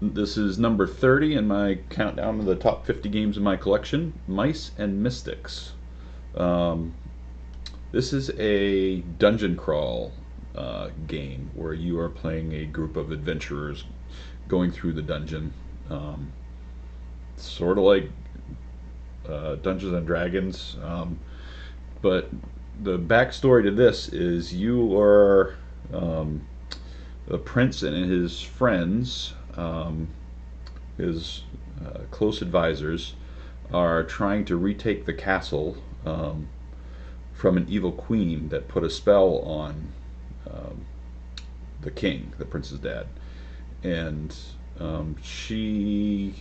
This is number 30 in my countdown of the top 50 games in my collection, Mice and Mystics. Um, this is a dungeon crawl game where you are playing a group of adventurers going through the dungeon. Um, Sort of like Dungeons and Dragons, but the backstory to this is you are um, the prince and his friends, his close advisors, are trying to retake the castle from an evil queen that put a spell on um, the king, the prince's dad, and she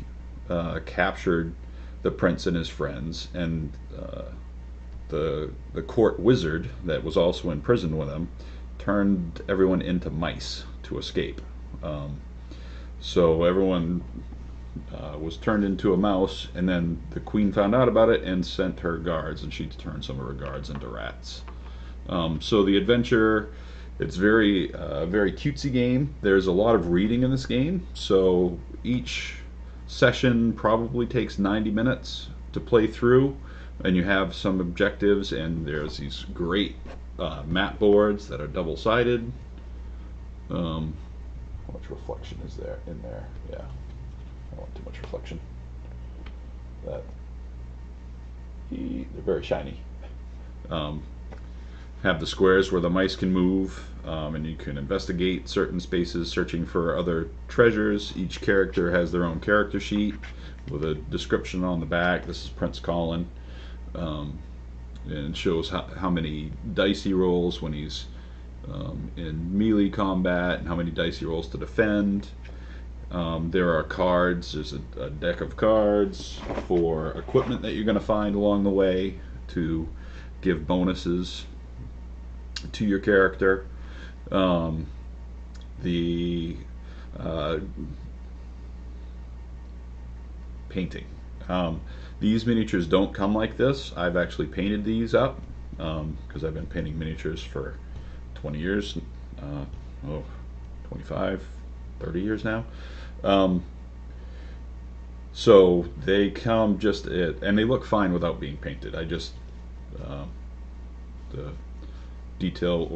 captured the prince and his friends, and the court wizard that was also in prison with him turned everyone into mice to escape. Um, so everyone was turned into a mouse, and then the queen found out about it and sent her guards, and she turned some of her guards into rats. So the adventure, it's very cutesy game. There's a lot of reading in this game, so each session probably takes 90 minutes to play through, and you have some objectives, and there's these great map boards that are double-sided. How much reflection is there in there? Yeah, I don't want too much reflection. That they're very shiny. Um, have the squares where the mice can move, and you can investigate certain spaces searching for other treasures. Each character has their own character sheet with a description on the back. This is Prince Colin, and shows how many dice he rolls when he's in melee combat, and how many dice he rolls to defend. There are cards. There's a deck of cards for equipment that you're going to find along the way to give bonuses to your character. The painting. These miniatures don't come like this. I've actually painted these up because I've been painting miniatures for 20 years, 25, 30 years now. So they come just and they look fine without being painted. I just the detail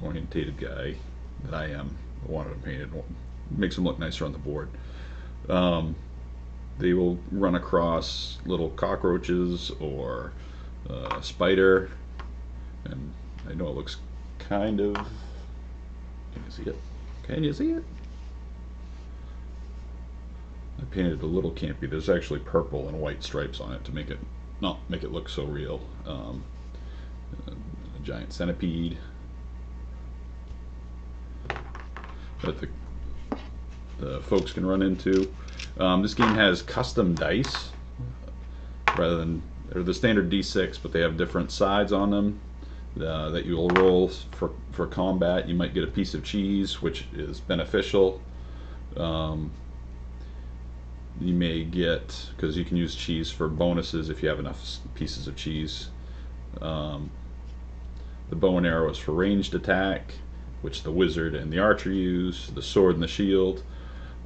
orientated guy that I am wanted them painted. Makes them look nicer on the board. They will run across little cockroaches or a spider, and I know it looks kind of. Can you see it? Can you see it? I painted it a little campy. There's actually purple and white stripes on it to make it not make it look so real. A giant centipede that the folks can run into. This game has custom dice rather than they're the standard D6, but they have different sides on them that you will roll for combat. You might get a piece of cheese, which is beneficial. You may get, because you can use cheese for bonuses if you have enough pieces of cheese. The bow and arrow is for ranged attack, which the wizard and the archer use. The sword and the shield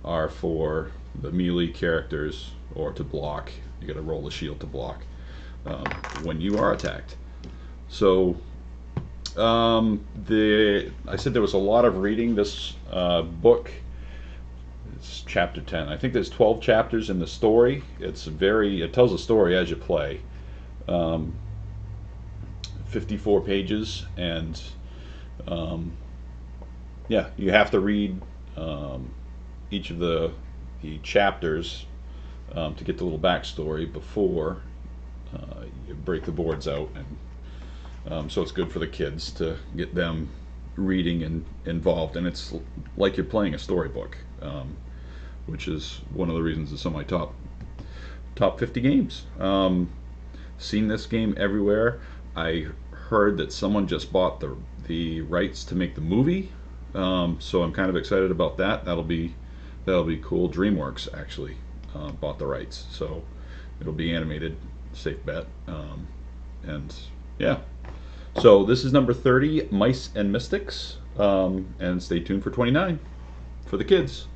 are for the melee characters, or to block. You got to roll the shield to block when you are attacked. So I said there was a lot of reading. This book is chapter 10. I think there's 12 chapters in the story. It tells a story as you play. 54 pages, and yeah, you have to read each of the chapters to get the little backstory before you break the boards out, and so it's good for the kids to get them reading and involved, and it's like you're playing a storybook, which is one of the reasons it's on my top 50 games. Seen this game everywhere. I heard that someone just bought the rights to make the movie, so I'm kind of excited about that. That'll be cool. DreamWorks actually bought the rights, so it'll be animated. Safe bet. And yeah, so this is number 30, Mice and Mystics, and stay tuned for 29 for the kids.